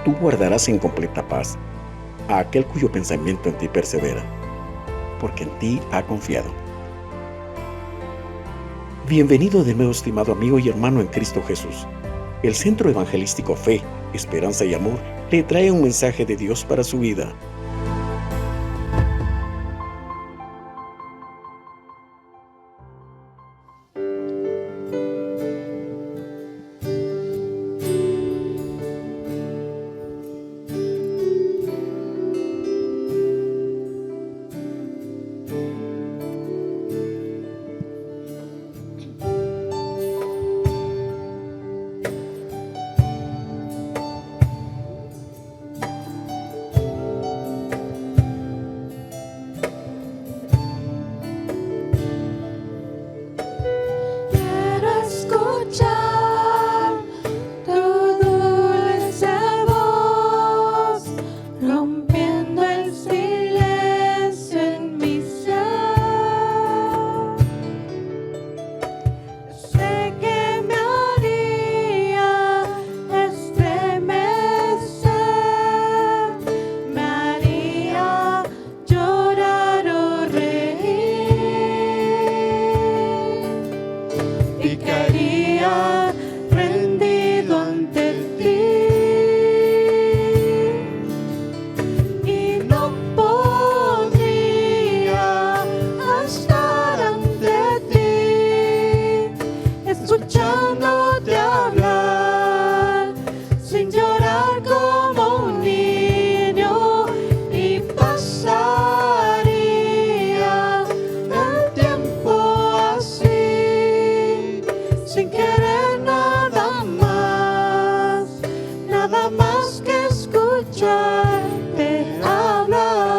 Tú guardarás en completa paz a aquel cuyo pensamiento en ti persevera, porque en ti ha confiado. Bienvenido de nuevo, estimado amigo y hermano en Cristo Jesús. El Centro Evangelístico Fe, Esperanza y Amor le trae un mensaje de Dios para su vida. Escuchándote hablar, sin llorar como un niño, y pasaría el tiempo así, sin querer nada más que escucharte hablar.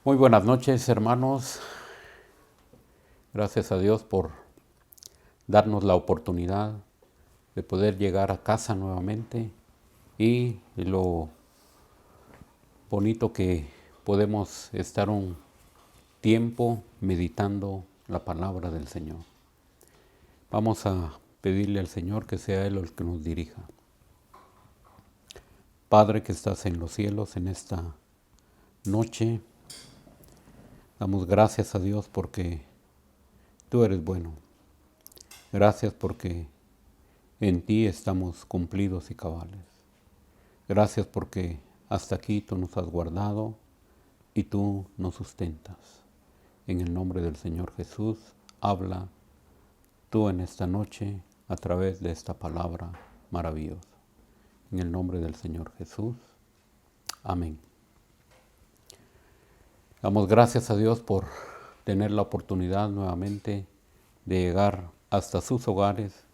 Muy buenas noches, hermanos. Gracias a Dios por darnos la oportunidad de poder llegar a casa nuevamente y lo bonito que podemos estar un tiempo meditando la palabra del Señor. Vamos a pedirle al Señor que sea Él el que nos dirija. Padre que estás en los cielos, en esta noche, damos gracias a Dios porque tú eres bueno. Gracias porque en ti estamos cumplidos y cabales. Gracias porque hasta aquí tú nos has guardado y tú nos sustentas. En el nombre del Señor Jesús, habla tú en esta noche a través de esta palabra maravillosa. En el nombre del Señor Jesús. Amén. Damos gracias a Dios por tener la oportunidad nuevamente de llegar hasta sus hogares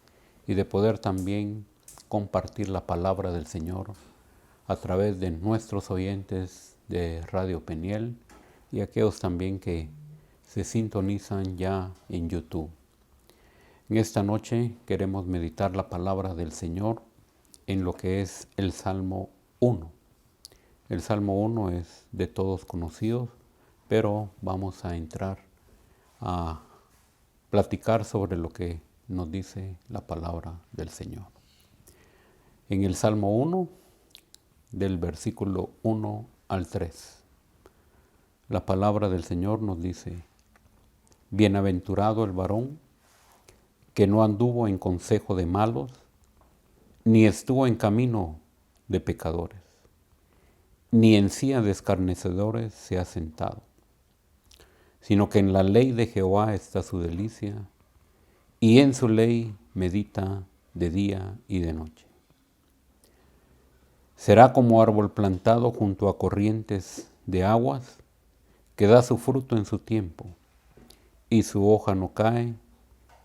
y de poder también compartir la palabra del Señor a través de nuestros oyentes de Radio Peniel y aquellos también que se sintonizan ya en YouTube. En esta noche queremos meditar la palabra del Señor en lo que es el Salmo 1. El Salmo 1 es de todos conocidos, pero vamos a entrar a platicar sobre lo que nos dice la palabra del Señor. En el Salmo 1, del versículo 1 al 3, la palabra del Señor nos dice: Bienaventurado el varón que no anduvo en consejo de malos, ni estuvo en camino de pecadores, ni en silla de escarnecedores se ha sentado, sino que en la ley de Jehová está su delicia, y en su ley medita de día y de noche. Será como árbol plantado junto a corrientes de aguas, que da su fruto en su tiempo, y su hoja no cae,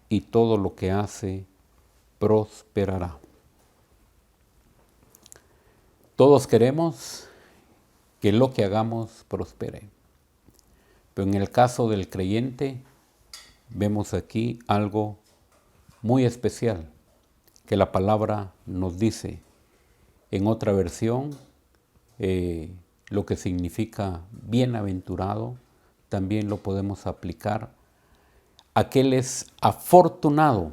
y todo lo que hace prosperará. Todos queremos que lo que hagamos prospere. Pero en el caso del creyente, vemos aquí algo muy especial que la palabra nos dice. En otra versión, lo que significa bienaventurado, también lo podemos aplicar. Aquel es afortunado,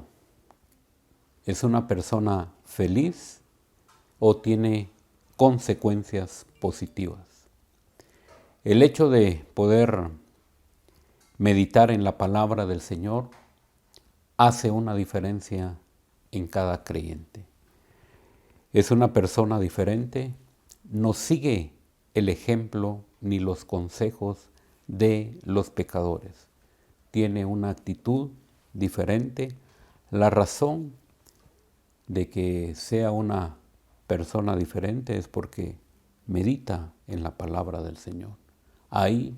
es una persona feliz o tiene consecuencias positivas. El hecho de poder meditar en la palabra del Señor hace una diferencia en cada creyente. Es una persona diferente, no sigue el ejemplo ni los consejos de los pecadores. Tiene una actitud diferente. La razón de que sea una persona diferente es porque medita en la palabra del Señor. Ahí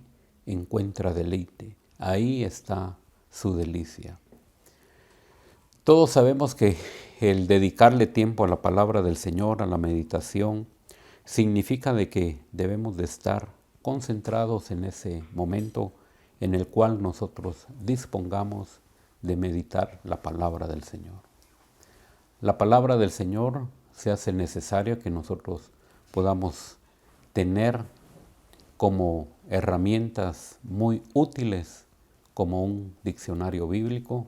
encuentra deleite, ahí está su delicia. Todos sabemos que el dedicarle tiempo a la palabra del Señor, a la meditación, significa de que debemos de estar concentrados en ese momento en el cual nosotros dispongamos de meditar la palabra del Señor. La palabra del Señor se hace necesario que nosotros podamos tener como herramientas muy útiles, como un diccionario bíblico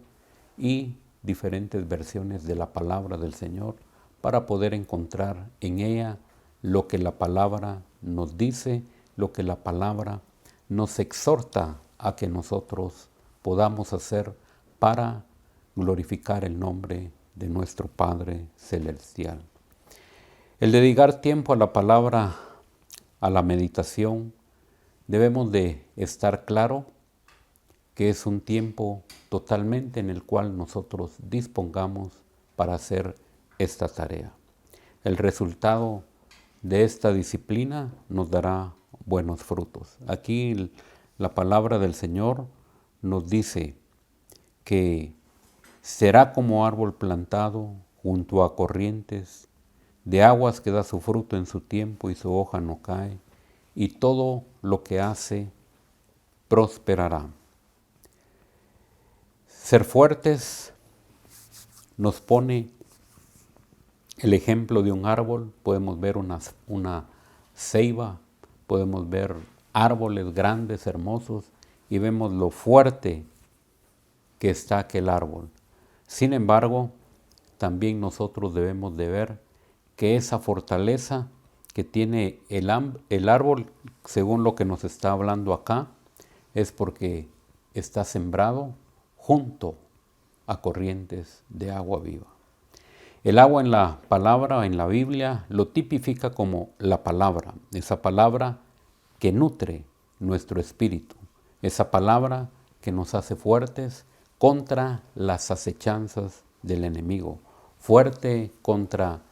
y diferentes versiones de la palabra del Señor, para poder encontrar en ella lo que la palabra nos dice, lo que la palabra nos exhorta a que nosotros podamos hacer para glorificar el nombre de nuestro Padre Celestial. El dedicar tiempo a la palabra, a la meditación, debemos de estar claro que es un tiempo totalmente en el cual nosotros dispongamos para hacer esta tarea. El resultado de esta disciplina nos dará buenos frutos. Aquí la palabra del Señor nos dice que será como árbol plantado junto a corrientes de aguas que da su fruto en su tiempo y su hoja no cae, y todo lo que hace prosperará. Ser fuertes nos pone el ejemplo de un árbol. Podemos ver una ceiba, podemos ver árboles grandes, hermosos, y vemos lo fuerte que está aquel árbol. Sin embargo, también nosotros debemos de ver que esa fortaleza que tiene el árbol, según lo que nos está hablando acá, es porque está sembrado junto a corrientes de agua viva. El agua en la palabra, en la Biblia, lo tipifica como la palabra, esa palabra que nutre nuestro espíritu, esa palabra que nos hace fuertes contra las acechanzas del enemigo, fuerte contra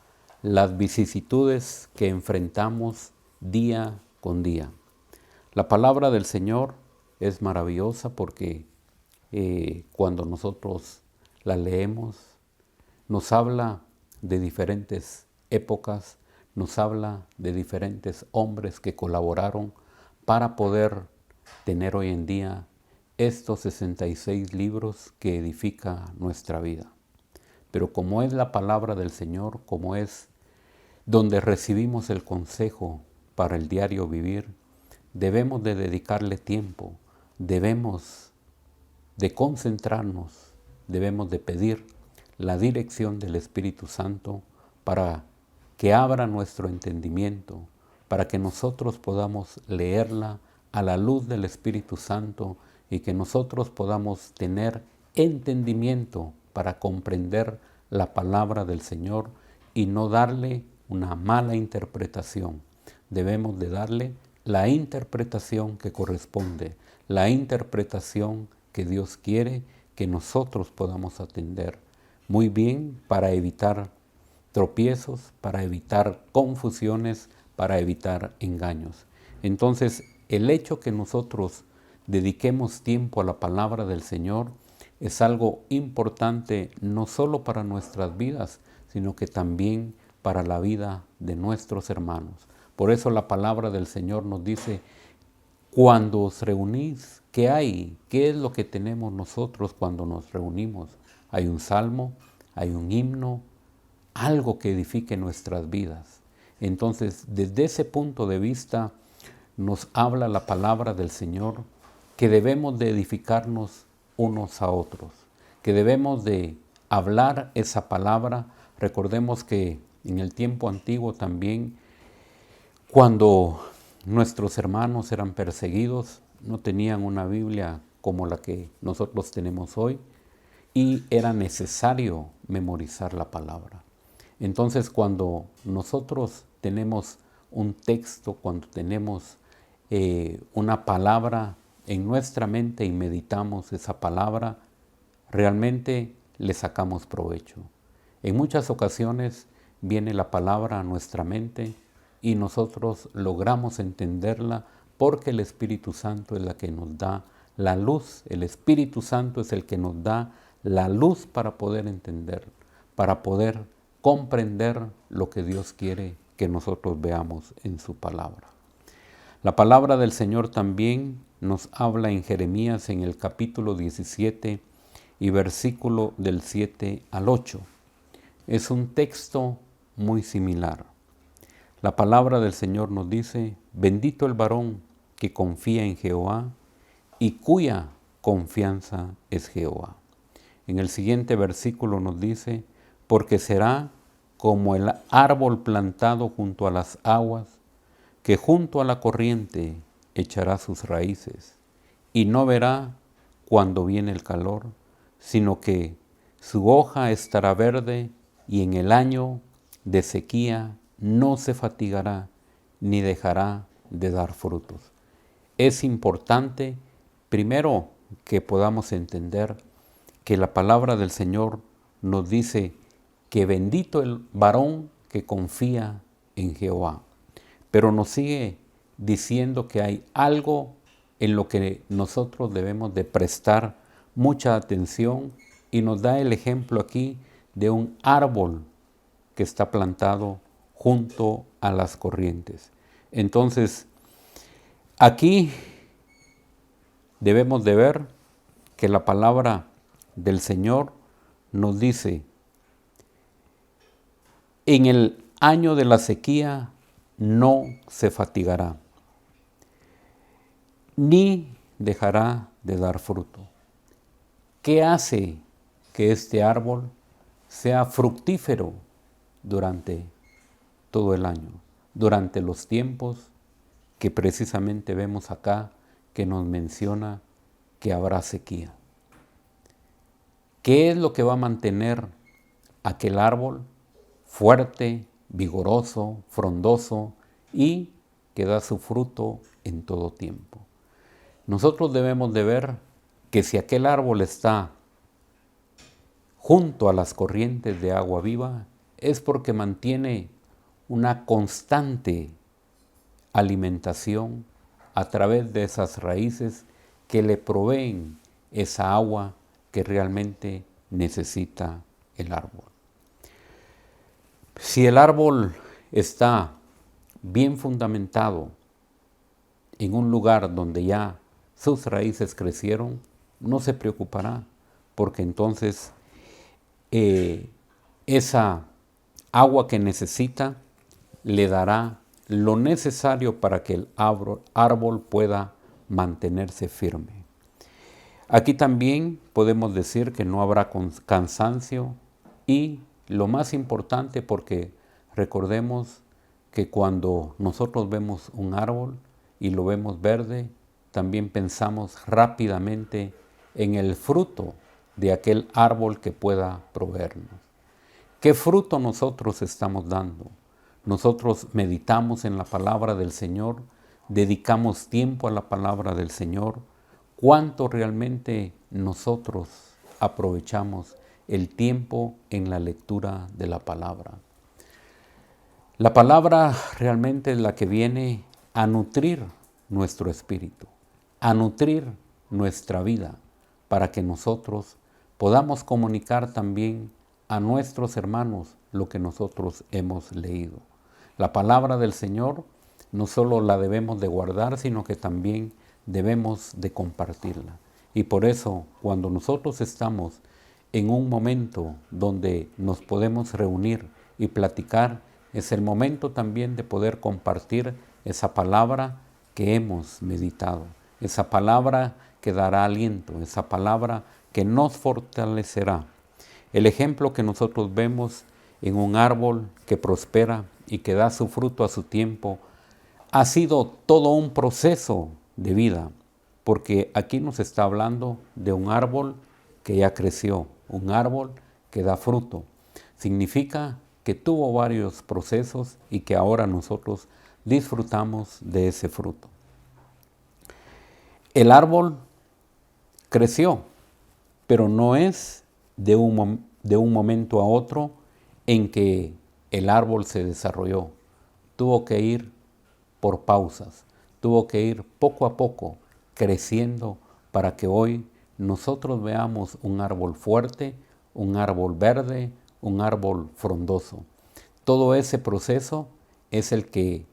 las vicisitudes que enfrentamos día con día. La palabra del Señor es maravillosa porque cuando nosotros la leemos, nos habla de diferentes épocas, nos habla de diferentes hombres que colaboraron para poder tener hoy en día estos 66 libros que edifica nuestra vida. Pero como es la palabra del Señor, como es donde recibimos el consejo para el diario vivir, debemos de dedicarle tiempo, debemos de concentrarnos, debemos de pedir la dirección del Espíritu Santo para que abra nuestro entendimiento, para que nosotros podamos leerla a la luz del Espíritu Santo y que nosotros podamos tener entendimiento para comprender la palabra del Señor y no darle una mala interpretación. Debemos de darle la interpretación que corresponde, la interpretación que Dios quiere que nosotros podamos atender muy bien para evitar tropiezos, para evitar confusiones, para evitar engaños. Entonces, el hecho que nosotros dediquemos tiempo a la palabra del Señor es algo importante no solo para nuestras vidas, sino que también para la vida de nuestros hermanos. Por eso la palabra del Señor nos dice, cuando os reunís, ¿qué hay? ¿Qué es lo que tenemos nosotros cuando nos reunimos? Hay un salmo, hay un himno, algo que edifique nuestras vidas. Entonces, desde ese punto de vista, nos habla la palabra del Señor que debemos de edificarnos unos a otros, que debemos de hablar esa palabra. Recordemos que en el tiempo antiguo también, cuando nuestros hermanos eran perseguidos, no tenían una Biblia como la que nosotros tenemos hoy y era necesario memorizar la palabra. Entonces, cuando nosotros tenemos un texto, cuando tenemos una palabra en nuestra mente y meditamos esa palabra, realmente le sacamos provecho. En muchas ocasiones viene la palabra a nuestra mente y nosotros logramos entenderla porque el Espíritu Santo es la que nos da la luz. El Espíritu Santo es el que nos da la luz para poder entender, para poder comprender lo que Dios quiere que nosotros veamos en su palabra. La palabra del Señor también nos habla en Jeremías en el capítulo 17 y versículo del 7 al 8. Es un texto muy similar. La palabra del Señor nos dice, bendito el varón que confía en Jehová y cuya confianza es Jehová. En el siguiente versículo nos dice, porque será como el árbol plantado junto a las aguas, que junto a la corriente echará sus raíces, y no verá cuando viene el calor, sino que su hoja estará verde, y en el año de sequía no se fatigará, ni dejará de dar frutos. Es importante, primero, que podamos entender que la palabra del Señor nos dice que bendito el varón que confía en Jehová. Pero nos sigue diciendo que hay algo en lo que nosotros debemos de prestar mucha atención y nos da el ejemplo aquí de un árbol que está plantado junto a las corrientes. Entonces, aquí debemos de ver que la palabra del Señor nos dice, en el año de la sequía no se fatigará, ni dejará de dar fruto. ¿Qué hace que este árbol sea fructífero durante todo el año, durante los tiempos que precisamente vemos acá, que nos menciona que habrá sequía? ¿Qué es lo que va a mantener aquel árbol fuerte, vigoroso, frondoso y que da su fruto en todo tiempo? Nosotros debemos de ver que si aquel árbol está junto a las corrientes de agua viva, es porque mantiene una constante alimentación a través de esas raíces que le proveen esa agua que realmente necesita el árbol. Si el árbol está bien fundamentado en un lugar donde ya sus raíces crecieron, no se preocupará, porque entonces esa agua que necesita le dará lo necesario para que el árbol pueda mantenerse firme. Aquí también podemos decir que no habrá cansancio y lo más importante, porque recordemos que cuando nosotros vemos un árbol y lo vemos verde, también pensamos rápidamente en el fruto de aquel árbol que pueda proveernos. ¿Qué fruto nosotros estamos dando? Nosotros meditamos en la palabra del Señor, dedicamos tiempo a la palabra del Señor. ¿Cuánto realmente nosotros aprovechamos el tiempo en la lectura de la palabra? La palabra realmente es la que viene a nutrir nuestro espíritu, a nutrir nuestra vida, para que nosotros podamos comunicar también a nuestros hermanos lo que nosotros hemos leído. La palabra del Señor no solo la debemos de guardar, sino que también debemos de compartirla. Y por eso, cuando nosotros estamos en un momento donde nos podemos reunir y platicar, es el momento también de poder compartir esa palabra que hemos meditado, esa palabra que dará aliento, esa palabra que nos fortalecerá. El ejemplo que nosotros vemos en un árbol que prospera y que da su fruto a su tiempo, ha sido todo un proceso de vida, porque aquí nos está hablando de un árbol que ya creció, un árbol que da fruto. Significa que tuvo varios procesos y que ahora nosotros disfrutamos de ese fruto. El árbol creció, pero no es de un momento a otro en que el árbol se desarrolló. Tuvo que ir por pausas, tuvo que ir poco a poco creciendo para que hoy nosotros veamos un árbol fuerte, un árbol verde, un árbol frondoso. Todo ese proceso es el que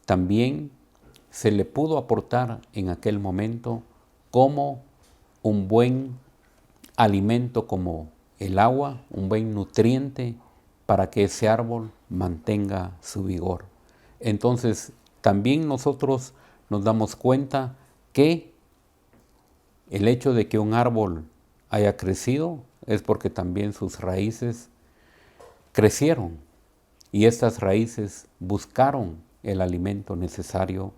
también se le pudo aportar en aquel momento como un buen alimento, como el agua, un buen nutriente para que ese árbol mantenga su vigor. Entonces, también nosotros nos damos cuenta que el hecho de que un árbol haya crecido es porque también sus raíces crecieron y estas raíces buscaron el alimento necesario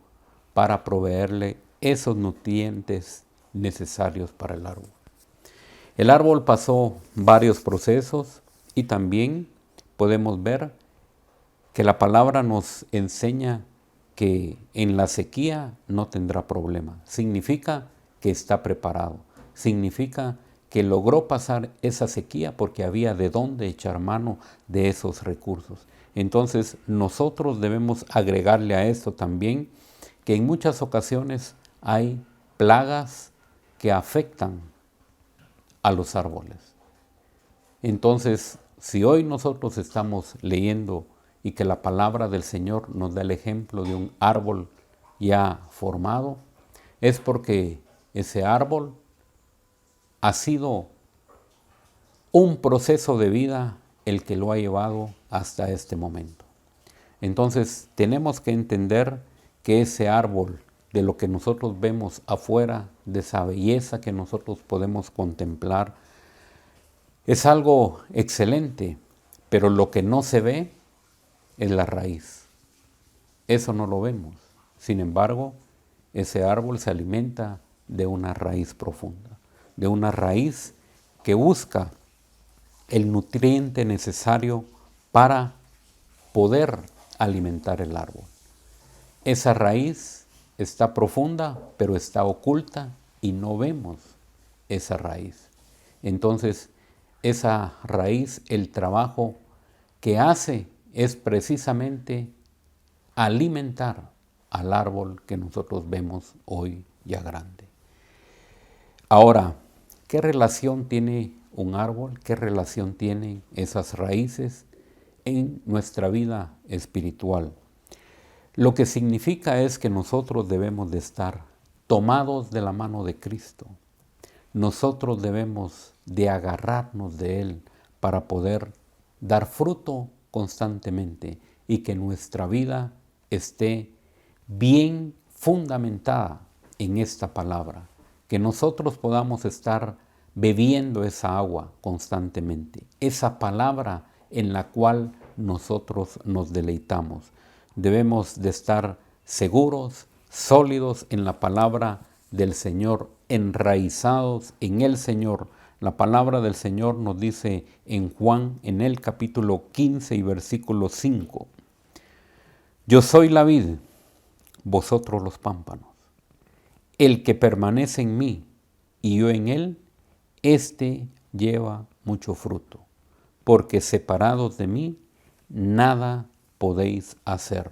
para proveerle esos nutrientes necesarios para el árbol. El árbol pasó varios procesos y también podemos ver que la palabra nos enseña que en la sequía no tendrá problema. Significa que está preparado, significa que logró pasar esa sequía porque había de dónde echar mano de esos recursos. Entonces nosotros debemos agregarle a esto también que en muchas ocasiones hay plagas que afectan a los árboles. Entonces, si hoy nosotros estamos leyendo y que la palabra del Señor nos da el ejemplo de un árbol ya formado, es porque ese árbol ha sido un proceso de vida el que lo ha llevado hasta este momento. Entonces tenemos que entender que ese árbol, de lo que nosotros vemos afuera, de esa belleza que nosotros podemos contemplar, es algo excelente, pero lo que no se ve es la raíz. Eso no lo vemos. Sin embargo, ese árbol se alimenta de una raíz profunda, de una raíz que busca el nutriente necesario para poder alimentar el árbol. Esa raíz está profunda, pero está oculta y no vemos esa raíz. Entonces, esa raíz, el trabajo que hace es precisamente alimentar al árbol que nosotros vemos hoy ya grande. Ahora, ¿qué relación tiene un árbol? ¿Qué relación tienen esas raíces en nuestra vida espiritual? Lo que significa es que nosotros debemos de estar tomados de la mano de Cristo. Nosotros debemos de agarrarnos de Él para poder dar fruto constantemente y que nuestra vida esté bien fundamentada en esta palabra, que nosotros podamos estar bebiendo esa agua constantemente, esa palabra en la cual nosotros nos deleitamos. Debemos de estar seguros, sólidos en la palabra del Señor, enraizados en el Señor. La palabra del Señor nos dice en Juan, en el capítulo 15 y versículo 5, yo soy la vid, vosotros los pámpanos. El que permanece en mí y yo en él, éste lleva mucho fruto, porque separados de mí, nada podéis hacer.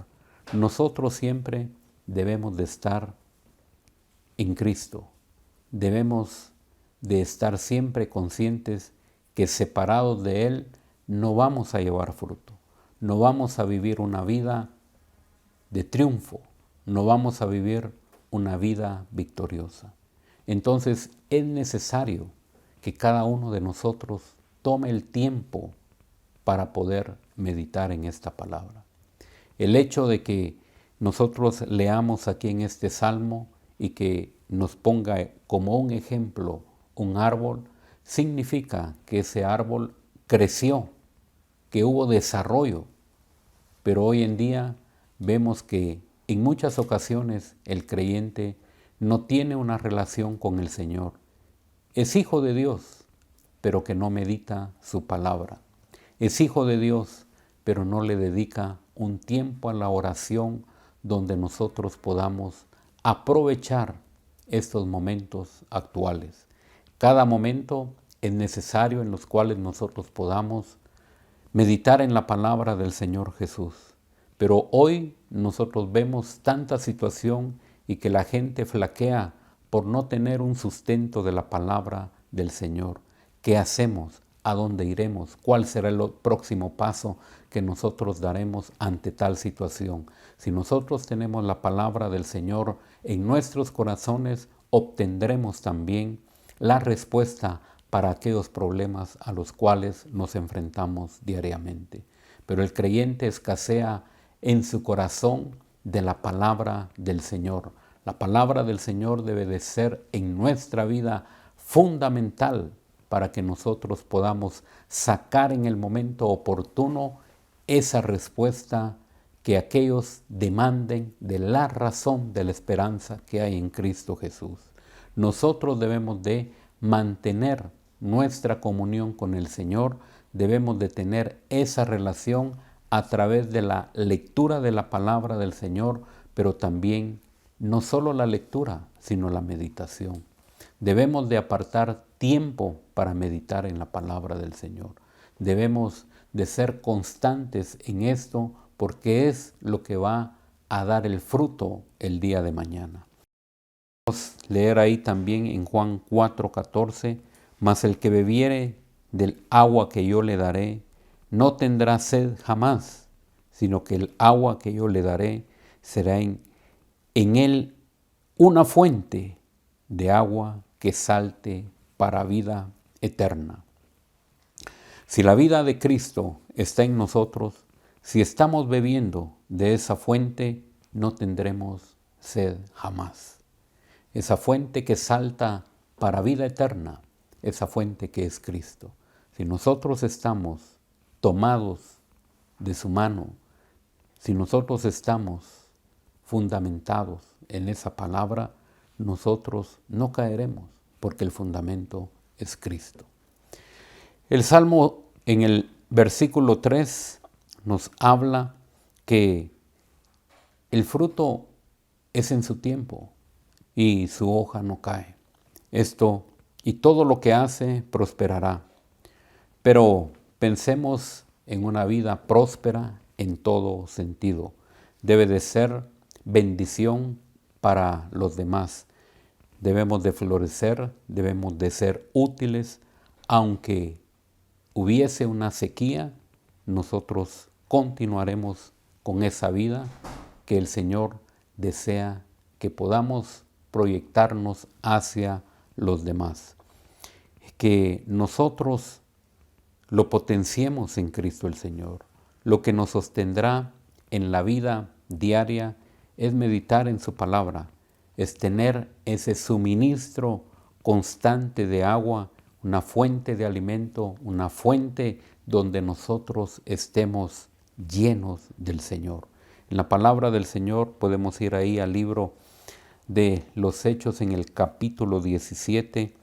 Nosotros siempre debemos de estar en Cristo. Debemos de estar siempre conscientes que separados de Él no vamos a llevar fruto. No vamos a vivir una vida de triunfo. No vamos a vivir una vida victoriosa. Entonces es necesario que cada uno de nosotros tome el tiempo para poder meditar en esta palabra. El hecho de que nosotros leamos aquí en este salmo y que nos ponga como un ejemplo un árbol, significa que ese árbol creció, que hubo desarrollo, pero hoy en día vemos que en muchas ocasiones el creyente no tiene una relación con el Señor. Es hijo de Dios, pero que no medita su palabra. Es hijo de Dios, pero no le dedica un tiempo a la oración donde nosotros podamos aprovechar estos momentos actuales. Cada momento es necesario en los cuales nosotros podamos meditar en la palabra del Señor Jesús. Pero hoy nosotros vemos tanta situación y que la gente flaquea por no tener un sustento de la palabra del Señor. ¿Qué hacemos? ¿A dónde iremos? ¿Cuál será el próximo paso que nosotros daremos ante tal situación? Si nosotros tenemos la palabra del Señor en nuestros corazones, obtendremos también la respuesta para aquellos problemas a los cuales nos enfrentamos diariamente. Pero el creyente escasea en su corazón de la palabra del Señor. La palabra del Señor debe de ser en nuestra vida fundamental para que nosotros podamos sacar en el momento oportuno esa respuesta que aquellos demanden de la razón de la esperanza que hay en Cristo Jesús. Nosotros debemos de mantener nuestra comunión con el Señor, debemos de tener esa relación a través de la lectura de la palabra del Señor, pero también no solo la lectura, sino la meditación. Debemos de apartar tiempo para meditar en la palabra del Señor. Debemos de ser constantes en esto porque es lo que va a dar el fruto el día de mañana. Vamos a leer ahí también en Juan 4:14, mas el que bebiere del agua que yo le daré, no tendrá sed jamás, sino que el agua que yo le daré será en él una fuente de agua que salte para vida eterna. Si la vida de Cristo está en nosotros, si estamos bebiendo de esa fuente, no tendremos sed jamás. Esa fuente que salta para vida eterna, esa fuente que es Cristo. Si nosotros estamos tomados de su mano, si nosotros estamos fundamentados en esa palabra, nosotros no caeremos, porque el fundamento es Cristo. El Salmo en el versículo 3 nos habla que el fruto es en su tiempo y su hoja no cae. Esto y todo lo que hace prosperará. Pero pensemos en una vida próspera en todo sentido. Debe de ser bendición para los demás. Debemos de florecer, debemos de ser útiles, aunque hubiese una sequía, nosotros continuaremos con esa vida que el Señor desea que podamos proyectarnos hacia los demás. Que nosotros lo potenciemos en Cristo el Señor. Lo que nos sostendrá en la vida diaria es meditar en su palabra, es tener ese suministro constante de agua, una fuente de alimento, una fuente donde nosotros estemos llenos del Señor. En la palabra del Señor podemos ir ahí al libro de los Hechos en el capítulo 17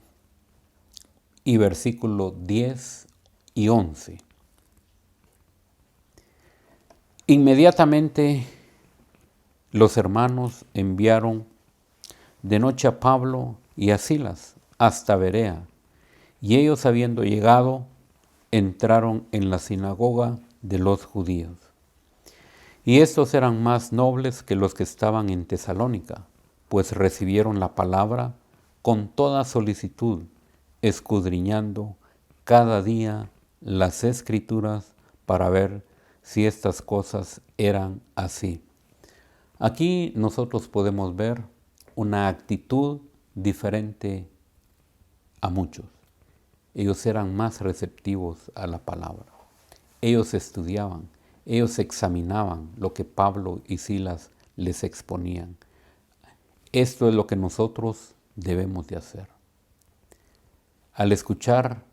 y versículo 10 y 11. Inmediatamente los hermanos enviaron de noche a Pablo y a Silas hasta Berea, y ellos habiendo llegado, entraron en la sinagoga de los judíos. Y estos eran más nobles que los que estaban en Tesalónica, pues recibieron la palabra con toda solicitud, escudriñando cada día las Escrituras para ver si estas cosas eran así. Aquí nosotros podemos ver una actitud diferente a muchos. Ellos eran más receptivos a la palabra. Ellos estudiaban, ellos examinaban lo que Pablo y Silas les exponían. Esto es lo que nosotros debemos de hacer. Al escuchar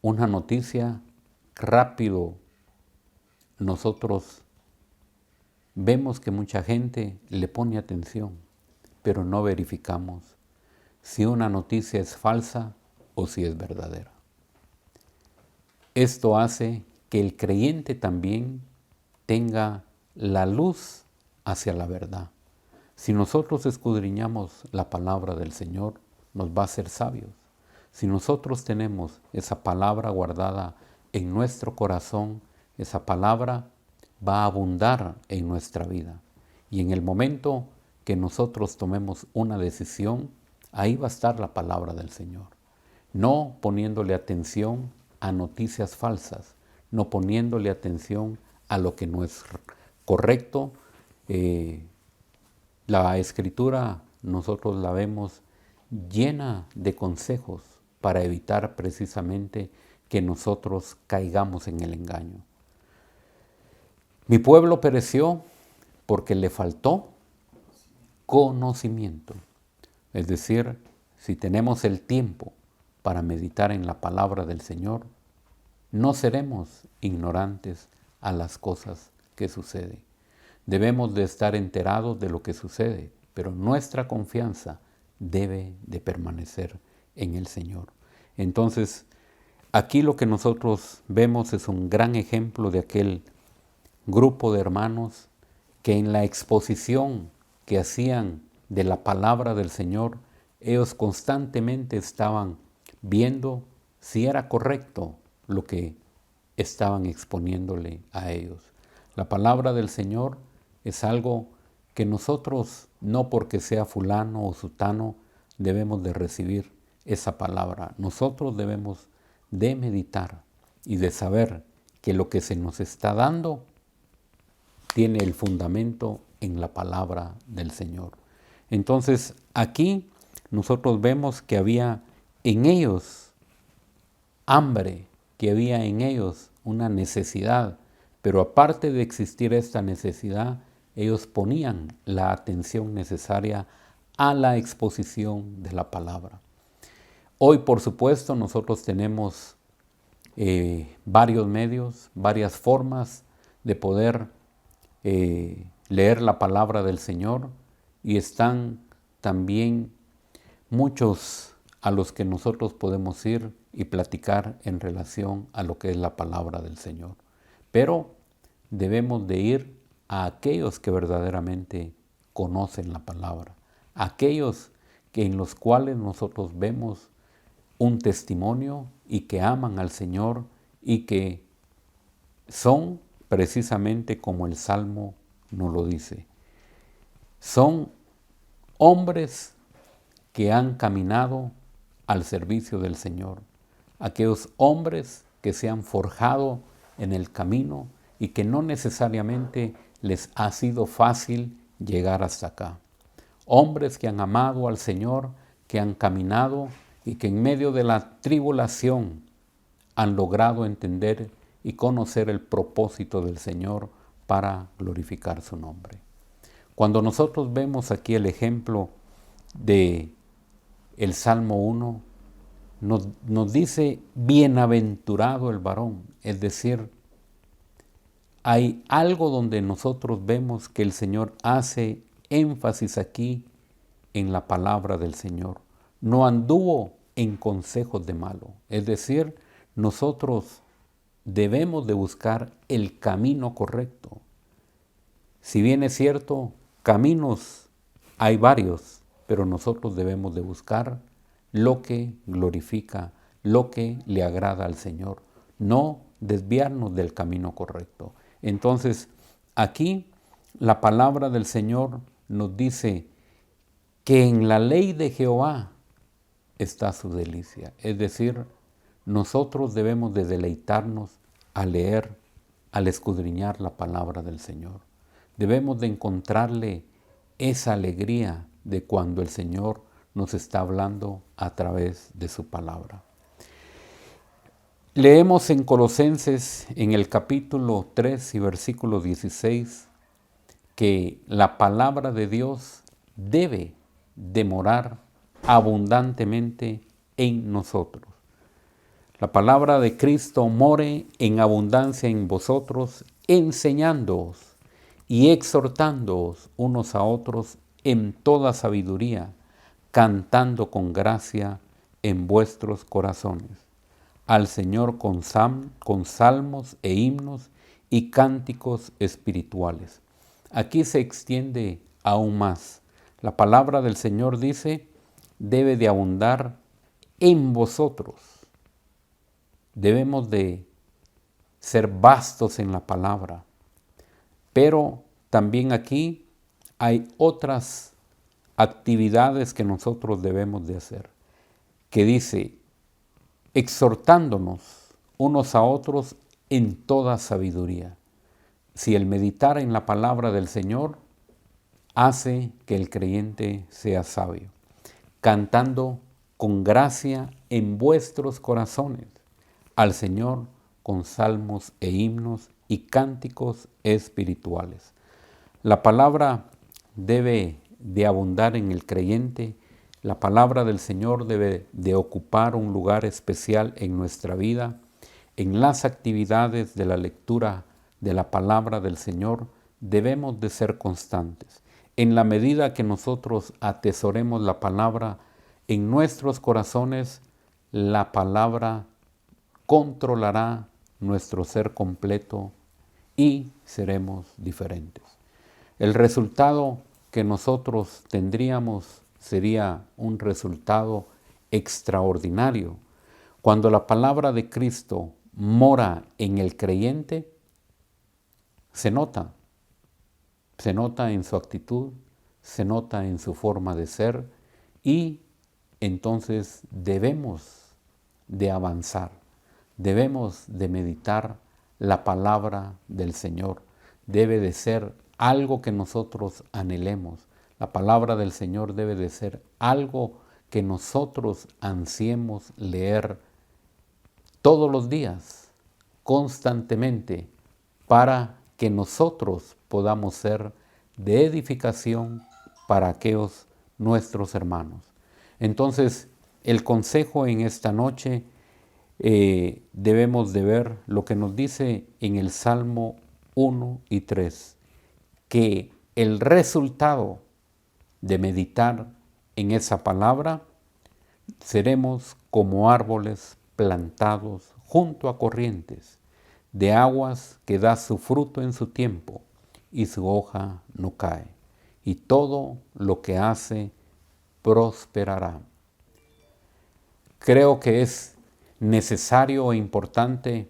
una noticia, rápido nosotros vemos que mucha gente le pone atención, pero no verificamos si una noticia es falsa o si es verdadera. Esto hace que el creyente también tenga la luz hacia la verdad. Si nosotros escudriñamos la palabra del Señor, nos va a hacer sabios. Si nosotros tenemos esa palabra guardada en nuestro corazón, esa palabra va a abundar en nuestra vida. Y en el momento que nosotros tomemos una decisión, ahí va a estar la palabra del Señor. No poniéndole atención a noticias falsas, no poniéndole atención a lo que no es correcto. La Escritura nosotros la vemos llena de consejos para evitar precisamente que nosotros caigamos en el engaño. Mi pueblo pereció porque le faltó conocimiento. Es decir, si tenemos el tiempo para meditar en la palabra del Señor, no seremos ignorantes a las cosas que suceden. Debemos de estar enterados de lo que sucede, pero nuestra confianza debe de permanecer en el Señor. Entonces, aquí lo que nosotros vemos es un gran ejemplo de aquel grupo de hermanos que en la exposición que hacían de la palabra del Señor, ellos constantemente estaban viendo si era correcto lo que estaban exponiéndole a ellos. La palabra del Señor es algo que nosotros, no porque sea fulano o sutano, debemos de recibir esa palabra. Nosotros debemos de meditar y de saber que lo que se nos está dando tiene el fundamento en la palabra del Señor. Entonces, aquí nosotros vemos que había en ellos hambre, que había en ellos una necesidad, pero aparte de existir esta necesidad, ellos ponían la atención necesaria a la exposición de la palabra. Hoy, por supuesto, nosotros tenemos varios medios, varias formas de poder leer la palabra del Señor, y están también muchos a los que nosotros podemos ir y platicar en relación a lo que es la palabra del Señor. Pero debemos de ir a aquellos que verdaderamente conocen la palabra, aquellos en los cuales nosotros vemos un testimonio y que aman al Señor y que son precisamente como el Salmo nos lo dice. Son hombres que han caminado al servicio del Señor, aquellos hombres que se han forjado en el camino y que no necesariamente les ha sido fácil llegar hasta acá. Hombres que han amado al Señor, que han caminado y que en medio de la tribulación han logrado entender y conocer el propósito del Señor para glorificar su nombre. Cuando nosotros vemos aquí el ejemplo de el Salmo 1, nos dice bienaventurado el varón, es decir, hay algo donde nosotros vemos que el Señor hace énfasis aquí en la palabra del Señor. No anduvo en consejos de malo, es decir, nosotros debemos de buscar el camino correcto. Si bien es cierto, caminos hay varios, pero nosotros debemos de buscar lo que glorifica, lo que le agrada al Señor, no desviarnos del camino correcto. Entonces, aquí la palabra del Señor nos dice que en la ley de Jehová está su delicia. Es decir, nosotros debemos de deleitarnos al leer, al escudriñar la palabra del Señor. Debemos de encontrarle esa alegría de cuando el Señor nos está hablando a través de su palabra. Leemos en Colosenses, en el capítulo 3 y versículo 16, que la palabra de Dios debe de morar abundantemente en nosotros. La palabra de Cristo more en abundancia en vosotros, enseñándoos y exhortándoos unos a otros en toda sabiduría, cantando con gracia en vuestros corazones, al Señor con salmos e himnos y cánticos espirituales. Aquí se extiende aún más. La palabra del Señor dice, debe de abundar en vosotros. Debemos de ser vastos en la palabra. Pero también aquí hay otras actividades que nosotros debemos de hacer, que dice, exhortándonos unos a otros en toda sabiduría. Si el meditar en la palabra del Señor hace que el creyente sea sabio, cantando con gracia en vuestros corazones al Señor con salmos e himnos y cánticos espirituales. La palabra debe de abundar en el creyente. La palabra del Señor debe de ocupar un lugar especial en nuestra vida. En las actividades de la lectura de la palabra del Señor debemos de ser constantes. En la medida que nosotros atesoremos la palabra en nuestros corazones, la palabra controlará nuestro ser completo y seremos diferentes. El resultado que nosotros tendríamos sería un resultado extraordinario. Cuando la palabra de Cristo mora en el creyente, se nota en su actitud, se nota en su forma de ser y entonces debemos de avanzar, debemos de meditar la palabra del Señor. Debe de ser algo que nosotros anhelemos. La palabra del Señor debe de ser algo que nosotros ansiemos leer todos los días, constantemente, para que nosotros podamos ser de edificación para aquellos nuestros hermanos. Entonces, el consejo en esta noche debemos de ver lo que nos dice en el Salmo 1 y 3, que el resultado de meditar en esa palabra, seremos como árboles plantados junto a corrientes de aguas que da su fruto en su tiempo y su hoja no cae, y todo lo que hace prosperará. Creo que es necesario e importante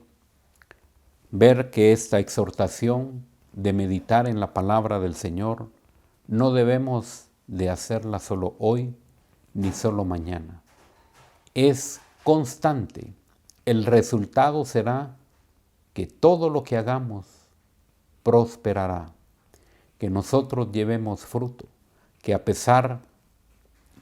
ver que esta exhortación de meditar en la palabra del Señor no debemos de hacerla solo hoy ni solo mañana. Es constante. El resultado será que todo lo que hagamos prosperará, que nosotros llevemos fruto, que a pesar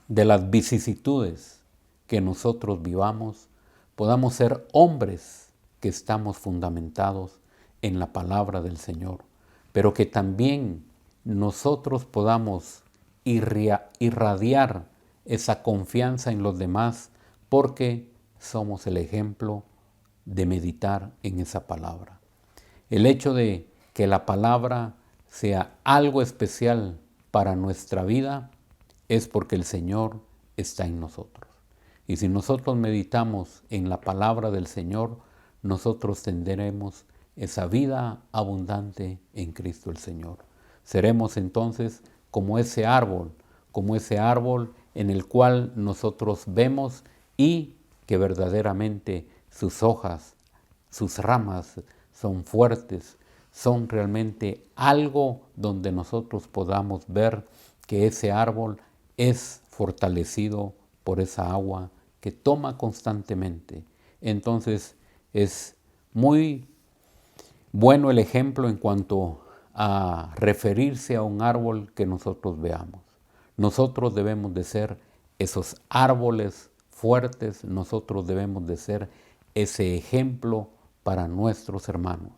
de las vicisitudes que nosotros vivamos, podamos ser hombres que estamos fundamentados en la palabra del Señor, pero que también nosotros podamos irradiar esa confianza en los demás, porque somos el ejemplo de meditar en esa palabra. El hecho de que la palabra sea algo especial para nuestra vida es porque el Señor está en nosotros. Y si nosotros meditamos en la palabra del Señor, nosotros tendremos esa vida abundante en Cristo el Señor. Seremos entonces como ese árbol en el cual nosotros vemos y que verdaderamente sus hojas, sus ramas son fuertes, son realmente algo donde nosotros podamos ver que ese árbol es fortalecido por esa agua que toma constantemente. Entonces es muy bueno el ejemplo en cuanto a referirse a un árbol que nosotros veamos. Nosotros debemos de ser esos árboles fuertes, nosotros debemos de ser ese ejemplo para nuestros hermanos.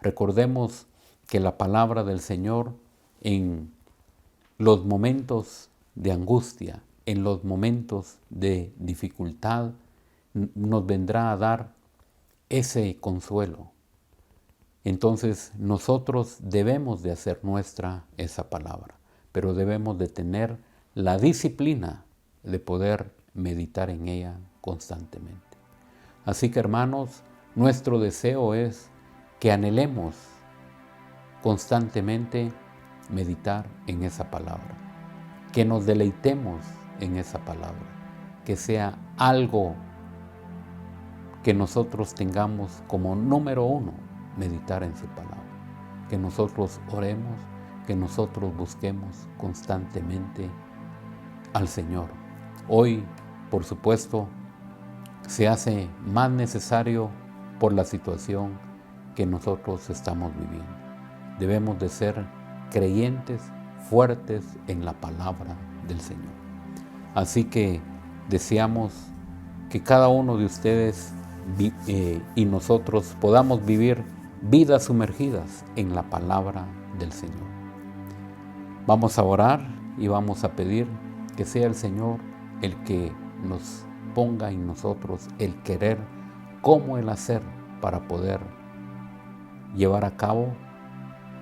Recordemos que la palabra del Señor en los momentos de angustia, en los momentos de dificultad, nos vendrá a dar ese consuelo. Entonces nosotros debemos de hacer nuestra esa palabra, pero debemos de tener la disciplina de poder meditar en ella constantemente. Así que hermanos, nuestro deseo es que anhelemos constantemente meditar en esa palabra, que nos deleitemos en esa palabra, que sea algo que nosotros tengamos como número uno, meditar en su palabra, que nosotros oremos, que nosotros busquemos constantemente al Señor. Hoy, por supuesto, se hace más necesario por la situación que nosotros estamos viviendo. Debemos de ser creyentes fuertes en la palabra del Señor. Así que deseamos que cada uno de ustedes y nosotros podamos vivir vidas sumergidas en la palabra del Señor. Vamos a orar y vamos a pedir que sea el Señor el que nos ponga en nosotros el querer como el hacer para poder llevar a cabo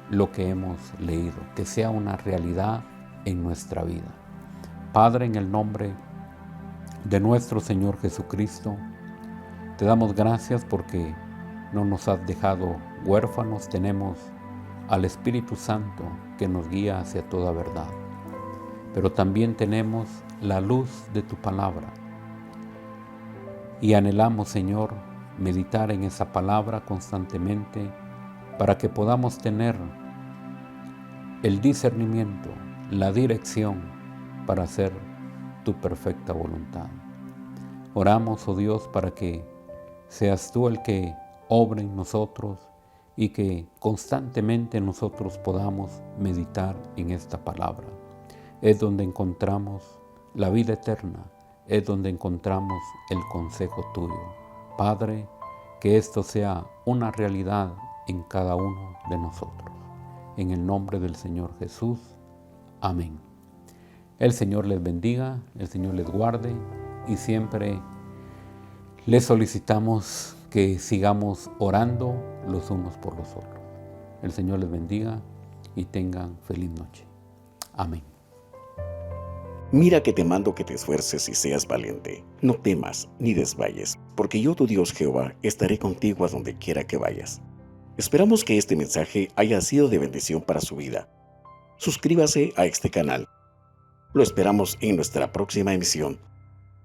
lo que hemos leído, que sea una realidad en nuestra vida. Padre, en el nombre de nuestro Señor Jesucristo, te damos gracias porque no nos has dejado huérfanos, tenemos al Espíritu Santo que nos guía hacia toda verdad. Pero también tenemos la luz de tu palabra y anhelamos, Señor, meditar en esa palabra constantemente para que podamos tener el discernimiento, la dirección para hacer tu perfecta voluntad. Oramos, oh Dios, para que seas tú el que obre en nosotros y que constantemente nosotros podamos meditar en esta palabra. Es donde encontramos la vida eterna, es donde encontramos el consejo tuyo. Padre, que esto sea una realidad en cada uno de nosotros. En el nombre del Señor Jesús. Amén. El Señor les bendiga, el Señor les guarde y siempre les solicitamos que sigamos orando los unos por los otros. El Señor les bendiga y tengan feliz noche. Amén. Mira que te mando que te esfuerces y seas valiente. No temas ni desmayes, porque yo, tu Dios Jehová, estaré contigo a donde quiera que vayas. Esperamos que este mensaje haya sido de bendición para su vida. Suscríbase a este canal. Lo esperamos en nuestra próxima emisión.